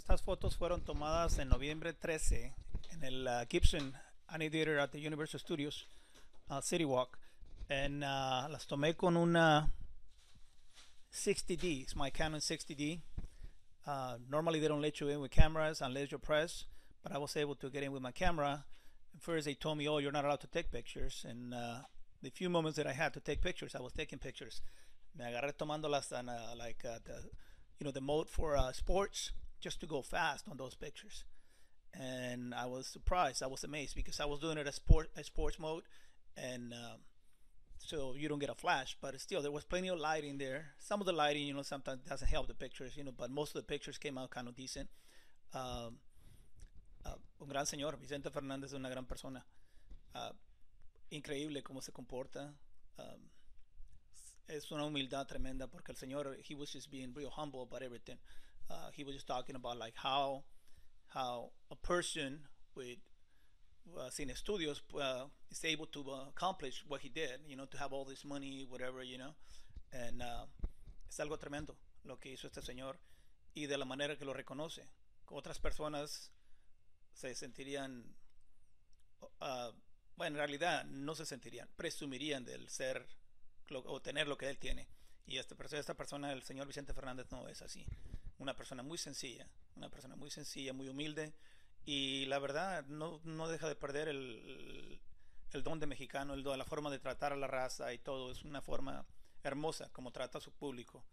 Estas fotos fueron tomadas en noviembre 13 en el GIBSON Theater at the Universal Studios, City Walk. Las tomé con una 60D, it's my Canon 60D. Normally they don't let you in with cameras unless you're press, but I was able to get in with my camera. First they told me, oh, you're not allowed to take pictures. And the few moments that I had to take pictures, I was taking pictures. Me agarré tomándolas en the mode for sports, just to go fast on those pictures. And I was surprised, I was amazed, because I was doing it as sports mode, and so you don't get a flash, but still there was plenty of lighting there. Some of the lighting, sometimes doesn't help the pictures, but most of the pictures came out kind of decent. Um, un gran señor, Vicente Fernandes es una gran persona. Uh, Increíble cómo se comporta. Es una humildad tremenda, porque el señor, he was just being real humble about everything. He was just talking about like how a person with sin estudios is able to accomplish what he did, to have all this money, whatever, and es algo tremendo lo que hizo este señor, y de la manera que lo reconoce. Otras personas se sentirían, bueno, en realidad no se sentirían, presumirían del ser o tener lo que él tiene. Y esta persona, el señor Vicente Fernández, no es así. Una persona muy sencilla, muy humilde, y la verdad no deja de perder el don de mexicano, la forma de tratar a la raza y todo. Es una forma hermosa como trata a su público,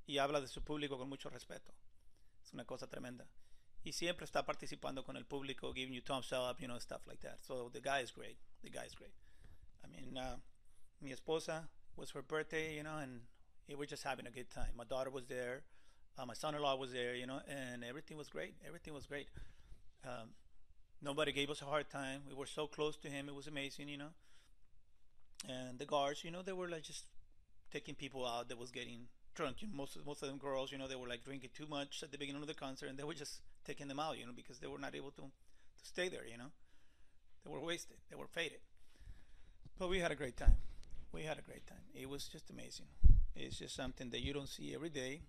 y habla de su público con mucho respeto. Es una cosa tremenda, y siempre está participando con el público, giving you thumbs up, stuff like that. So the guy is great. I mean, mi esposa, was her birthday, and we were just having a good time. My daughter was there, my son-in-law was there, and everything was great. Nobody gave us a hard time. We were so close to him. It was amazing, And the guards, they were like just taking people out that was getting drunk. Most of them girls, they were like drinking too much at the beginning of the concert, and they were just taking them out, because they were not able to stay there, They were wasted. They were faded. But we had a great time. It was just amazing. It's just something that you don't see every day,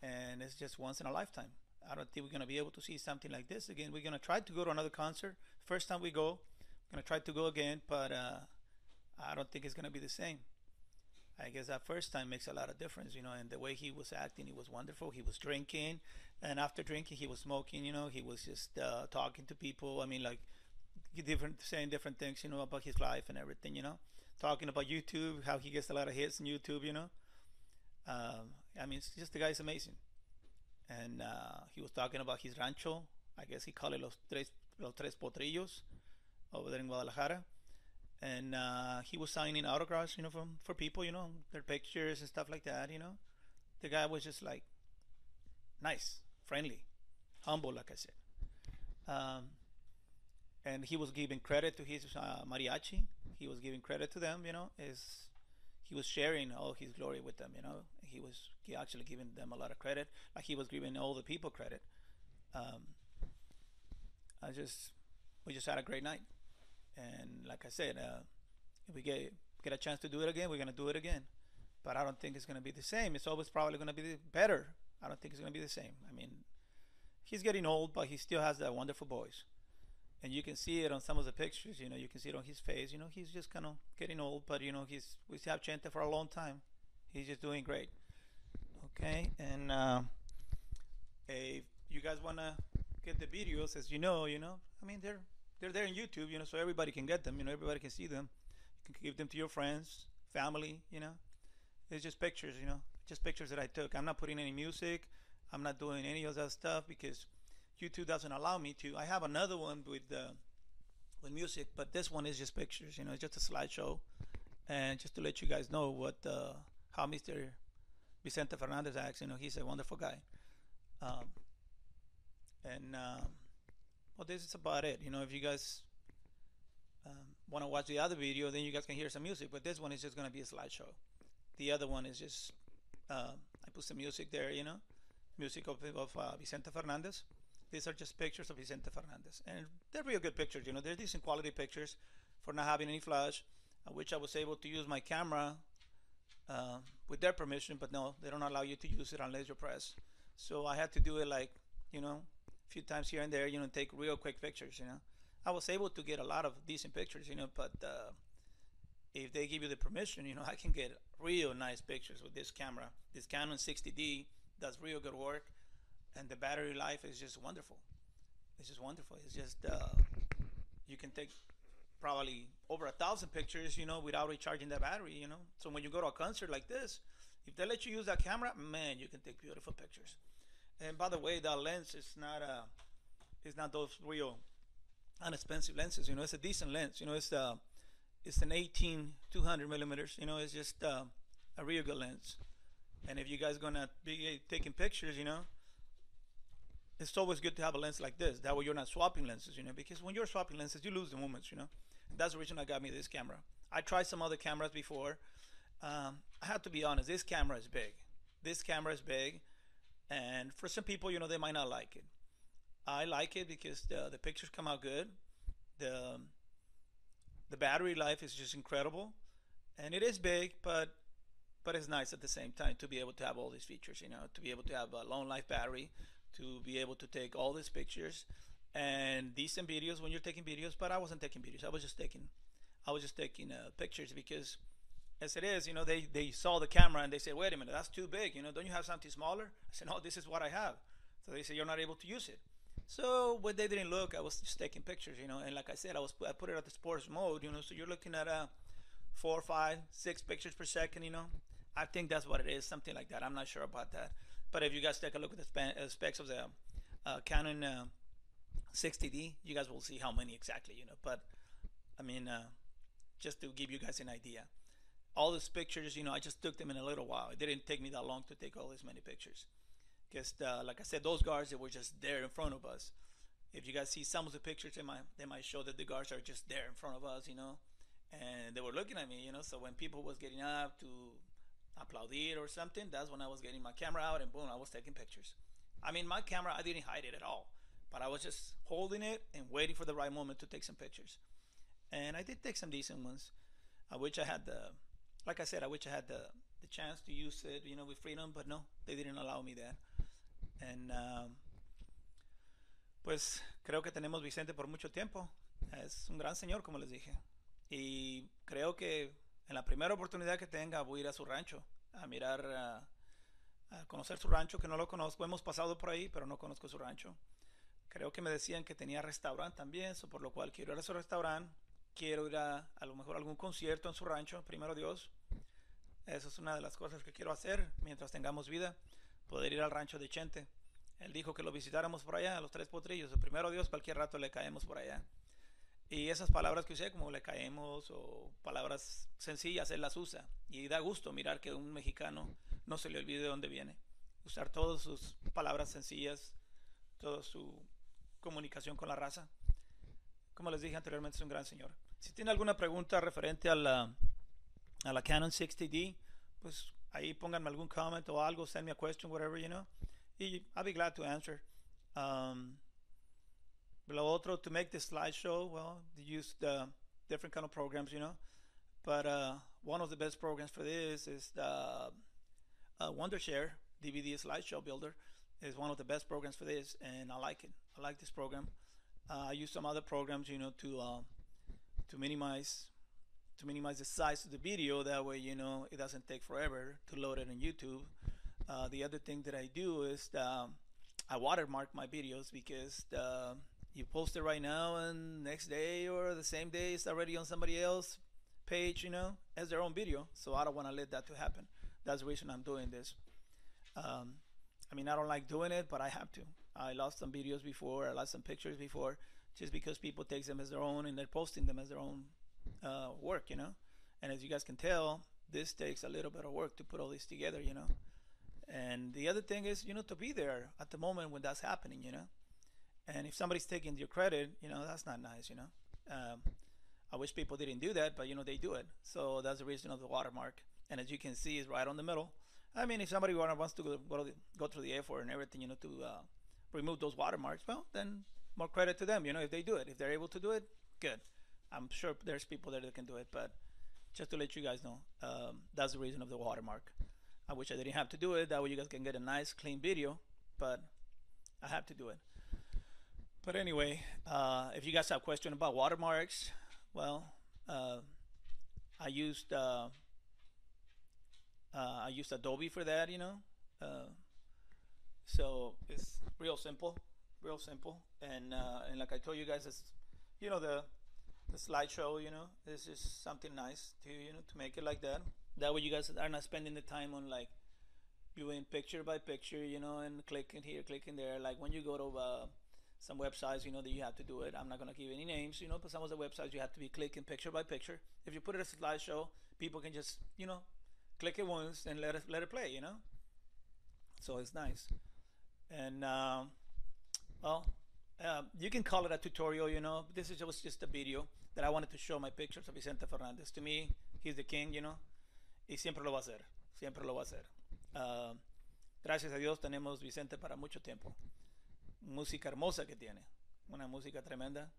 and it's just once in a lifetime. I don't think we're going to be able to see something like this again. We're going to try to go to another concert. First time we go, we're going to try to go again, but I don't think it's going to be the same. I guess that first time makes a lot of difference, and the way he was acting, it was wonderful. He was drinking, and after drinking, he was smoking, he was just talking to people. I mean, like, saying different things, about his life and everything, talking about YouTube, how he gets a lot of hits on YouTube, I mean, it's just, the guy's amazing. And he was talking about his rancho. I guess he called it los tres potrillos over there in Guadalajara. And he was signing autographs, for people, their pictures and stuff like that, The guy was just like nice, friendly, humble, like I said. And he was giving credit to his mariachi. He was giving credit to them, he was sharing all his glory with them, he actually giving them a lot of credit, like he was giving all the people credit. We just had a great night, and like I said, if we get a chance to do it again, we're gonna do it again. But I don't think it's gonna be the same. It's always probably gonna be better. I don't think it's gonna be the same. I mean, he's getting old, but he still has that wonderful voice. And you can see it on some of the pictures, you can see it on his face, he's just kind of getting old, but we have Chente for a long time. He's just doing great. Okay, and if you guys want to get the videos, as I mean, they're there on YouTube, so everybody can get them, everybody can see them. You can give them to your friends, family, It's just pictures, just pictures that I took. I'm not putting any music. I'm not doing any of that stuff because YouTube doesn't allow me to. I have another one with music, but this one is just pictures. It's just a slideshow, and just to let you guys know how Mr. Vicente Fernandez acts. He's a wonderful guy. Well, this is about it. If you guys want to watch the other video, then you guys can hear some music. But this one is just gonna be a slideshow. The other one is just I put some music there. Music of Vicente Fernandez. These are just pictures of Vicente Fernandez, and they're real good pictures. They're decent quality pictures for not having any flash, which I was able to use my camera with their permission, but no, they don't allow you to use it unless you're press. So I had to do it like few times here and there, take real quick pictures. I was able to get a lot of decent pictures, but if they give you the permission, I can get real nice pictures with this camera. This Canon 60D does real good work, and the battery life is just wonderful. It's just wonderful. It's just you can take probably over 1,000 pictures, without recharging the battery. So when you go to a concert like this, if they let you use that camera, man, you can take beautiful pictures. And by the way, that lens is not those real inexpensive lenses. It's a decent lens. It's an 18-200 millimeters. It's just a real good lens. And if you guys gonna be taking pictures, it's always good to have a lens like this. That way you're not swapping lenses, because when you're swapping lenses, you lose the moments, And that's the reason I got me this camera. I tried some other cameras before. I have to be honest, this camera is big. This camera is big, and for some people, they might not like it. I like it because the pictures come out good. The battery life is just incredible, and it is big, but it's nice at the same time to be able to have all these features. To be able to have a long life battery, to be able to take all these pictures and decent videos when you're taking videos. But I wasn't taking videos. I was just taking pictures because, as it is, they saw the camera and they said, "Wait a minute, that's too big. Don't you have something smaller?" I said, "No, this is what I have." So they said, "You're not able to use it." So when they didn't look, I was just taking pictures, and like I said, I put it at the sports mode, so you're looking at 4, 5, 6 pictures per second, I think that's what it is, something like that. I'm not sure about that, but if you guys take a look at the specs of the Canon 60D, you guys will see how many exactly, But I mean, just to give you guys an idea, all these pictures, I just took them in a little while. It didn't take me that long to take all these many pictures. Because, like I said, those guards, they were just there in front of us. If you guys see some of the pictures, they might show that the guards are just there in front of us, and they were looking at me, So when people was getting up to aplaudir or something, that's when I was getting my camera out, and boom, I was taking pictures. I mean, my camera, I didn't hide it at all, but I was just holding it and waiting for the right moment to take some pictures. And I did take some decent ones. I wish I had the chance to use it, with freedom, but no, they didn't allow me that. And pues creo que tenemos Vicente por mucho tiempo. Es un gran señor, como les dije. Y creo que en la primera oportunidad que tenga voy a ir a su rancho a mirar, a conocer su rancho, que no lo conozco. Hemos pasado por ahí, pero no conozco su rancho. Creo que me decían que tenía restaurante también, por lo cual quiero ir a su restaurante. Quiero ir a lo mejor a algún concierto en su rancho, primero Dios. Eso es una de las cosas que quiero hacer mientras tengamos vida, poder ir al rancho de Chente. Él dijo que lo visitáramos por allá, a los Tres Potrillos. El primero Dios, cualquier rato le caemos por allá. Y esas palabras que usé, como le caemos o palabras sencillas, él las usa. Y da gusto mirar que un mexicano no se le olvide de dónde viene. Usar todas sus palabras sencillas, toda su comunicación con la raza. Como les dije anteriormente, es un gran señor. Si tiene alguna pregunta referente a la Canon 60D, pues ahí pónganme algún comment o algo, send me a question, whatever, y I'll be glad to answer. Lo otro, to make this slideshow, well, they use the different kind of programs, but one of the best programs for this is the Wondershare DVD slideshow builder. Is one of the best programs for this, and I like it. I like this program. I use some other programs, to minimize the size of the video. That way, it doesn't take forever to load it on YouTube. The other thing that I do is I watermark my videos, because you post it right now and next day or the same day it's already on somebody else's page, as their own video. So I don't want to let that to happen. That's the reason I'm doing this. I mean, I don't like doing it, but I have to. I lost some videos before, I lost some pictures before, just because people take them as their own and they're posting them as their own work, And as you guys can tell, this takes a little bit of work to put all this together, And the other thing is, to be there at the moment when that's happening, And if somebody's taking your credit, that's not nice, I wish people didn't do that, but they do it. So that's the reason of the watermark. And as you can see, it's right on the middle. I mean, if somebody wants to go through the effort and everything, to remove those watermarks, well, then more credit to them, if they do it. If they're able to do it, good. I'm sure there's people there that can do it, but just to let you guys know, that's the reason of the watermark. I wish I didn't have to do it. That way you guys can get a nice, clean video, but I have to do it. But anyway, if you guys have questions about watermarks, well, uh, I used uh, I used Adobe for that, you know. Uh, so it's real simple, and like I told you guys, it's you know the slideshow, you know, this is something nice to to make it like that. That way, you guys are not spending the time on like viewing picture by picture, you know, and clicking here, clicking there. Like when you go to some websites, you know, that you have to do it. I'm not gonna give any names, you know, but some of the websites you have to be clicking picture by picture. If you put it as a slideshow, people can just click it once and let it play, you know. So it's nice. And well, you can call it a tutorial, you know. This is just a video that I wanted to show my pictures of Vicente Fernandez. To me, he's the king, you know. Y siempre lo va a hacer. Siempre lo va a hacer. Uh, Gracias a Dios tenemos Vicente para mucho tiempo. Música hermosa que tiene. Una música tremenda.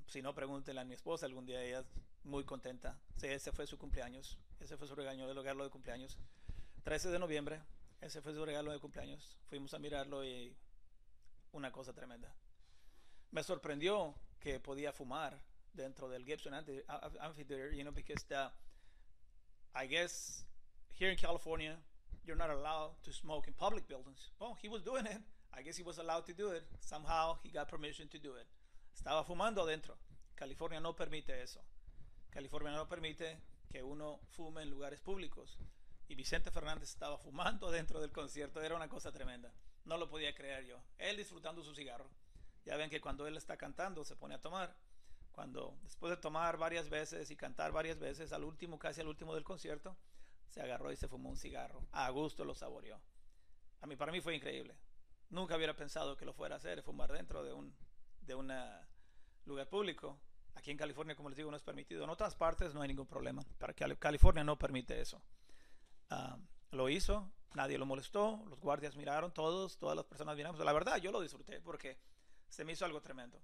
Si no, pregúntele a mi esposa algún día. Ella es muy contenta. Sí, ese fue su cumpleaños. Ese fue su regalo de cumpleaños. 13 de noviembre. Ese fue su regalo de cumpleaños. Fuimos a mirarlo y una cosa tremenda. Me sorprendió que podía fumar dentro del GIBSON amphitheater, you know, because I guess here in California, you're not allowed to smoke in public buildings. Well, he was doing it. I guess he was allowed to do it. Somehow he got permission to do it. Estaba fumando adentro. California no permite eso. California no permite que uno fume en lugares públicos. Y Vicente Fernández estaba fumando dentro del concierto. Era una cosa tremenda. No lo podía creer yo. Él disfrutando su cigarro. Ya ven que cuando él está cantando se pone a tomar. Cuando después de tomar varias veces y cantar varias veces, al último, casi al último del concierto, se agarró y se fumó un cigarro. A gusto lo saboreó. Para mí fue increíble. Nunca hubiera pensado que lo fuera a hacer, fumar dentro de un lugar público. Aquí en California, como les digo, no es permitido. En otras partes no hay ningún problema. Para que California no permite eso. Lo hizo, nadie lo molestó, los guardias miraron, todas las personas miraron. La verdad, yo lo disfruté porque se me hizo algo tremendo.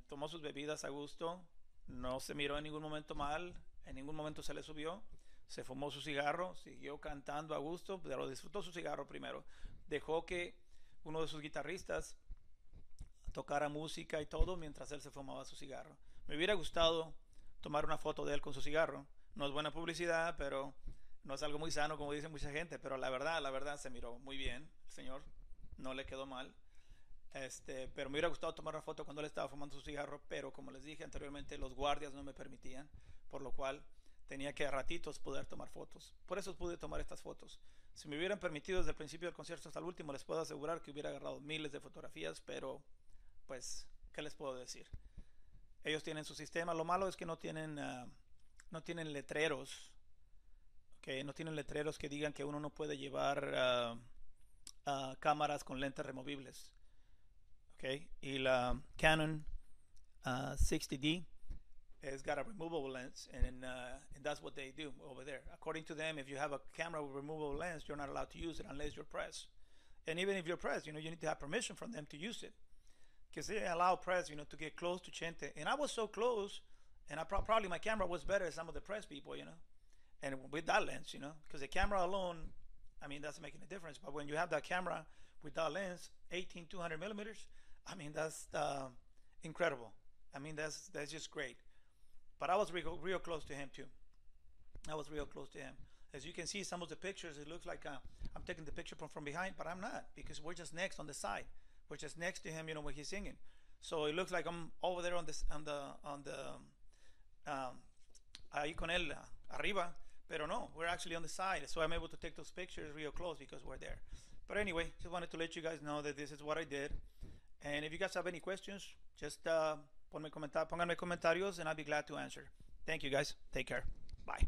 Tomó sus bebidas a gusto, no se miró en ningún momento mal, en ningún momento se le subió, se fumó su cigarro, siguió cantando a gusto, pero disfrutó su cigarro primero. Dejó que uno de sus guitarristas tocara música y todo mientras él se fumaba su cigarro. Me hubiera gustado tomar una foto de él con su cigarro. No es buena publicidad, pero no es algo muy sano, como dice mucha gente, pero la verdad se miró muy bien el señor, no le quedó mal. Pero me hubiera gustado tomar una foto cuando él estaba fumando su cigarro, pero como les dije anteriormente, los guardias no me permitían, por lo cual tenía que a ratitos poder tomar fotos. Por eso pude tomar estas fotos. Si me hubieran permitido desde el principio del concierto hasta el último, les puedo asegurar que hubiera agarrado miles de fotografías, pero pues, ¿qué les puedo decir? Ellos tienen su sistema. Lo malo es que no tienen letreros, okay? No tienen letreros que digan que uno no puede llevar cámaras con lentes removibles. Okay? Y la Canon 60D has got a removable lens, and that's what they do over there. According to them, if you have a camera with removable lens, you're not allowed to use it unless you're press. And even if you're press, you need to have permission from them to use it, because they allow press, to get close to Chente. And I was so close, and probably my camera was better than some of the press people, and with that lens, because the camera alone, that's making a difference. But when you have that camera with that lens, 18-200 millimeters, that's incredible. That's just great. But I was real close to him too. I was real close to him. As you can see, some of the pictures, it looks like I'm taking the picture from behind, but I'm not, because we're just next on the side. We're just next to him, when he's singing. So it looks like I'm over there on the ahí con él arriba, pero no, we're actually on the side. So I'm able to take those pictures real close because we're there. But anyway, just wanted to let you guys know that this is what I did. And if you guys have any questions, just pónganme comentarios and I'll be glad to answer. Thank you guys. Take care. Bye.